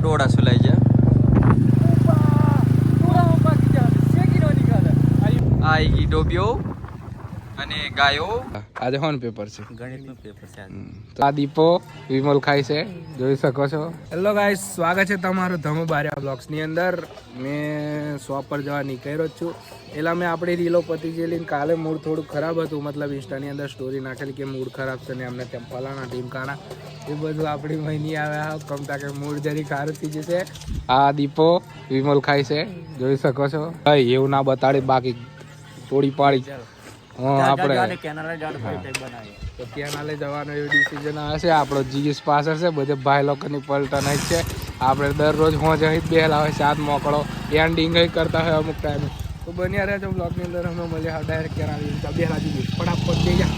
ડોડા સુલાઈ ગયા આ ઈ ડોબ્યો અને ગાયો આજે હોન પેપર છે ગણિતનું પેપર છે તો આ દીપો વિમલ ખાય છે જોઈ શકો છો. હેલો ગાઈસ, સ્વાગત છે તમારું ધમુ બારિયા બ્લોગ્સ ની અંદર. મેં શોપ પર જવા નીકળ્યો જ છું. એલા મેં આપણી રીલો પતી ગયેલી. કાલે મૂડ થોડું ખરાબ હતું, મતલબ ઇન્સ્ટાની અંદર સ્ટોરી નાખેલી કે મૂડ ખરાબ છે ને અમને ત્યાં ફલાણા ટીમકાણા એ બધું આપણી મહિની આવ્યા કમતા કે મૂડ જરી સારું થઈ જશે. આ દીપો વિમલ ખાય છે જોઈ શકો છો. એવું ના બતાડે બાકી તોડી પાડી. આપણે કેનાલે જવાનો એવો ડિસિઝન આવે છે. આપણો જીએસ પાછળ છે, બધે ભાઈ લોકોની પલટન જ છે. આપણે દરરોજ હોજ અહીં બેહેલા હોય, સાત મોકળો એન્ડિંગ કરતા હોય અમુક ટાઈમે. તો બન્યા રહેજો બ્લોગની અંદર. અમે મળ્યા ડાયરેક્ટ કેનાલે બેહેલા દીધી ફટાફટ જઈ જા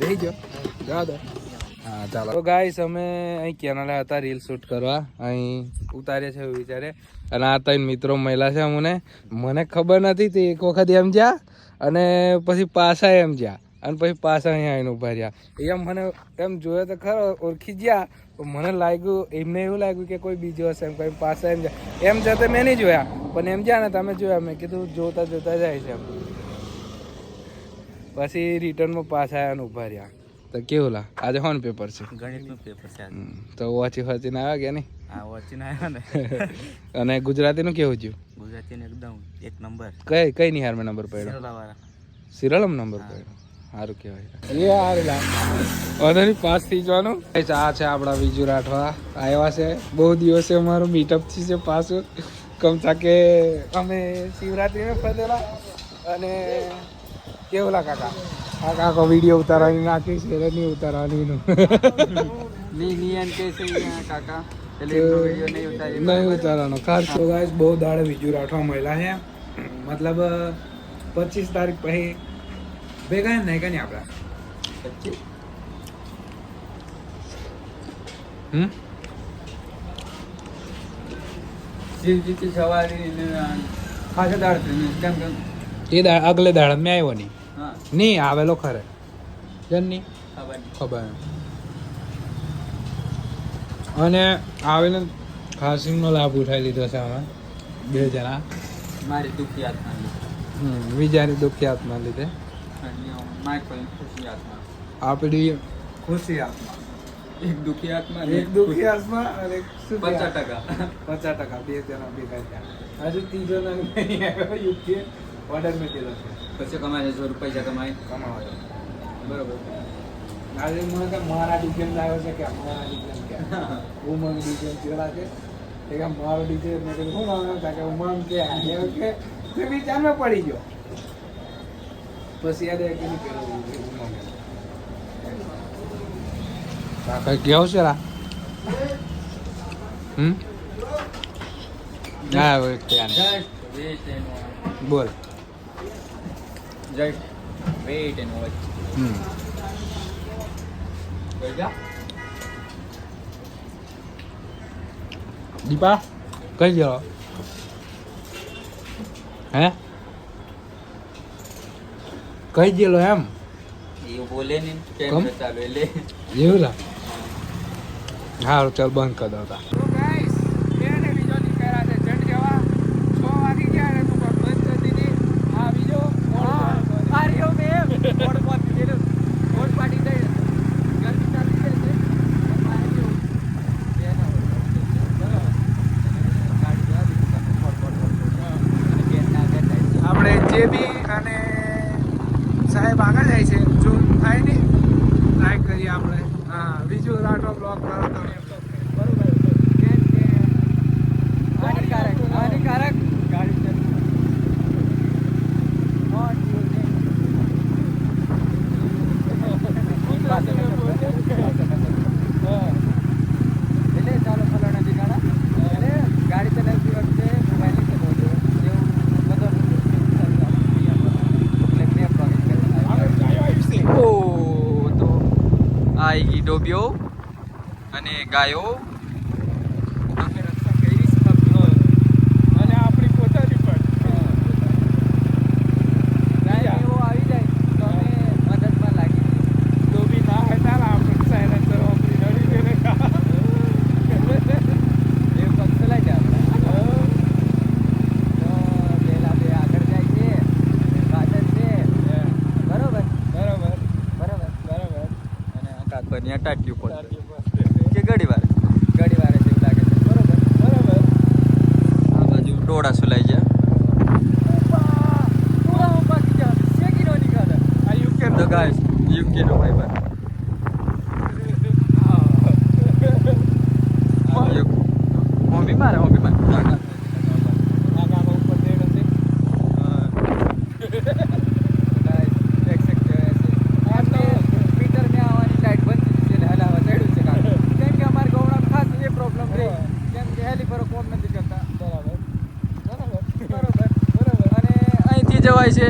રહી ગયો જવા દો. હા ચાલો. તો ગાઈસ અમે અહીં કેનાલે હતા રીલ શૂટ કરવા, અહીં ઉતારીએ છે વિચારે. અને આ ત્રણ મિત્રો મહિલા છે. મને ખબર નથી તે એક વખત એમ જ્યાં અને પછી પાછા એમ જ્યાં અને પછી પાછા અહીંયા આવીને ઉભા રહ્યા. એમ મને એમ જોયો તો ખરો ઓળખી ગયા. મને લાગ્યું એમને એવું લાગ્યું કે કોઈ બીજો હશે એમ કંઈ પાછા એમ જ્યાં એમ જતા મેં નહીં જોયા પણ એમ જ્યાં ને તમે જોયા. મેં કીધું જોતા જોતા જાય છે એમ. પછી રિટર્નમાં પાછા આવ્યા ને ઉભા રહ્યા. તો કેવું લા આજે હોન પેપર છે ગણિતનું પેપર છે તો વાંચી વાંચીને આવ્યા કે નહીં? હા વાંચીને આવ્યા ને. અને ગુજરાતીનું કેવું થયું? ગુજરાતીનું એકદમ એક નંબર. કઈ નિહારમાં નંબર પડ્યો? સિરલમ નંબર પડ્યો. સારું કહેવાય. એ હારેલા ઓધરી પાસ થઈ જવાનું. આ છે આપણા બીજુ રાઠવા આવ્યા છે. બહુ દિવસે અમારું મીટઅપ થી છે પાછું. કમતા કે અમે શિવરાત્રીને ફરેલા. અને કેવું લા કાકા? આ કાકો વિડીયો ઉતારવાની નાખી છે નહીં ઉતારવાની કાકા નહીં ઉતારવાનો ખાસ. તો ગાઈસ બહુ દાડે બીજું રાઠવા મહિલા છે. મતલબ 25 તારીખ પછી ભેગા એમ નહીં કે નહીં આપણા 25 સવારી ખાસા દાડ એ દાડ આગલે દાડ મેં આવ્યો નહીં આવેલો ખરે જન ખબર. અને આવેલો ખાસીનો લાભ ઉઠાવી લીધો છે અમે બે જણા. મારી દુઃખી આત્મા બીજાની દુઃખી આત્મા લીધે આપણી ખુશી આત્મા. એક દુઃખી આત્મા અને 50% બે જણા ભેગા થયા. હજુ ત્રીજો નહીં યુકે ઓર્ડર મેળવેલો છે. પછી કમાય 100 પૈસા કમાવા બરોબર. આજે મને મારા ડિઝાઇન આવ્યો છે કે મારા ડિઝાઇન કે ઉમંગ ડિઝાઇન પેલા છે એ મારો ડિઝાઇન મેં કીધું શું માનતા કે ઉમંગ કે તે વિચારમાં પડી ગયો. પછી યાદ કે નહીં પેલો ઉમંગ કાકા કેવો છે રા હા બોલ just wait and watch. Deepa કઈ ગયો હે કઈ ગયેલો એમ એવું બોલે ને કેમ ચાલુ એટલે એવું લા. હા ચાલ બંધ કરી દો. આપણે જે બી અને સાહેબ આગળ જાય છે ઝૂમ થાય નહીં લાઈક કરીએ આપણે. હા બીજું રાઠવા બ્લોગ કરો તમે બરોબર. હાનિકારક ગાડી એટલે ચાલો ફલાણા ઠીકાણા એટલે ગાડી ચલાવતી વખતે મોબાઈલ તો આ ઈ ડોબ્યો અને ગાયો ત્યાં ટાટ્યું પડે કે ઘડી વાર ઘડી વાર એવું લાગે છે. બરોબર બરોબર. આ બાજુ ટોળા સુલાઈ જાય તો ગાઈસ યુકે નો ભાઈ ભાઈ હું બીમાર જવાય છે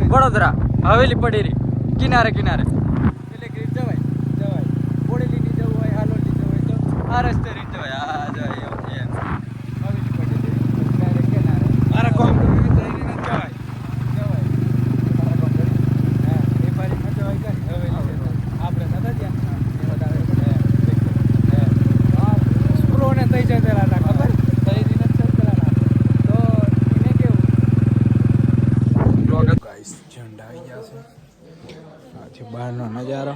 વડોદરા હવેલી પડેરી કિનારે કિનારે આ રસ્તે રીત જવાય આ જવાય મારા કોમ બહારનો નજારો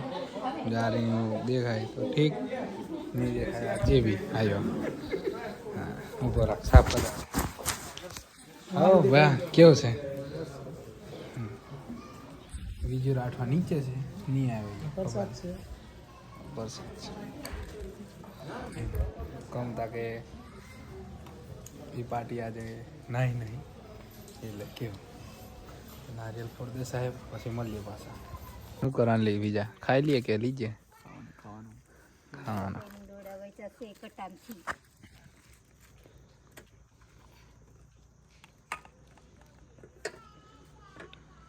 ગાડીનું દેખાય તો ઠીક નહીં દેખાય જે બી આવ્યો હા ઊભો રાખ સાફ બધા આવો વાહ કેવું છે બીજું રાઠવા નીચે છે નહીં આવે વરસાદ છે કમતા કે એ પાર્ટી આજે નહીં એટલે કેવું નારિયેલ ફોડ દે સાહેબ પછી મળીએ પાછા શું કરવાનું લઈ બીજા ખાઈ લઈએ કે લીજે ખાવાનું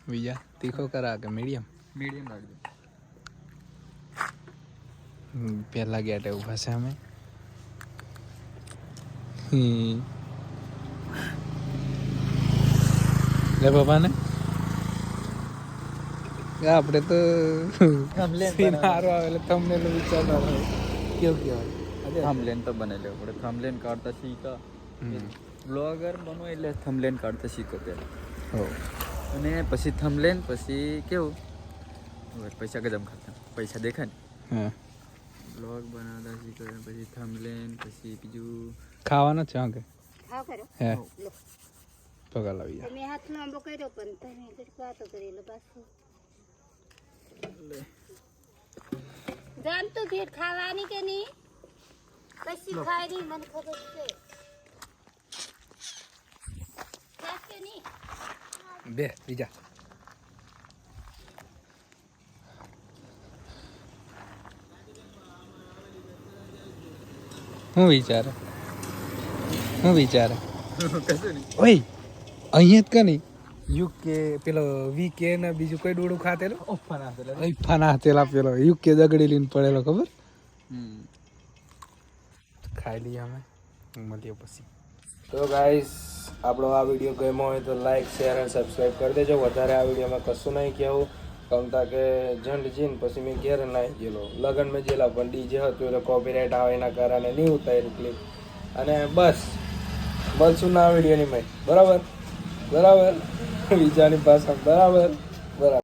બીજા તીખો કરા કે મીડિયમ રાખજો પહેલા ગેટે ઊભા છે અમે લે બાપાને આપણે તો સારો આવે એટલે તમને વિચારતા કેવું કહેવાય થંબલેન તો બનેલો આપણે થંબલેન કાઢતા શીખા બ્લોગર બનો એટલે થંબલેન કાઢતા શીખો પહેલાં હો અને પછી થંબલેન પછી કેવું પૈસા ગજમ ખાતા પૈસા દેખાય ને હા બ્લોગ બનાવતા શીખો પછી થંબલેન પછી બીજું ખાવાનું છે કે ખાવ કરો હે લો પગા લાવી તમે હાથનો આંબો કર્યો પણ તમે ઘડીક વાતો કરેલો પાછું જાન તો ભેટ ખાવાની કે નહીં પછી ખાય નહીં મને ખબર છે ખાસ કે નહીં બે બીજા હું વિચારે ઓય અહીંયા જ કની યુકે પેલો વીકે ને બીજું કઈ ડોડું ખાતેલો ફાના હાથેલા પેલો યુકે દગડી લઈને પડેલો ખબર ખાઈ લઈએ અમે મળીએ પછી તો ગાઈસ આપણો આ વિડીયો ગમ્યો હોય તો લાઈક શેર અને સબસ્ક્રાઈબ કરી દેજો વધારે આ વિડીયોમાં કશું નહીં કહેવું કમતા કે ઝંડ જીન પછી મેં ઘેર નાહી ગયેલો લગન મેં જેલા પણ ડીજે હતું એટલે કોપીરાઇટ આવે એના કારણે નહીં ઉતાર્યું ક્લિપ અને બસ મળશું ના વિડીયોની મેં બરાબર બીજાની ભાષા બરાબર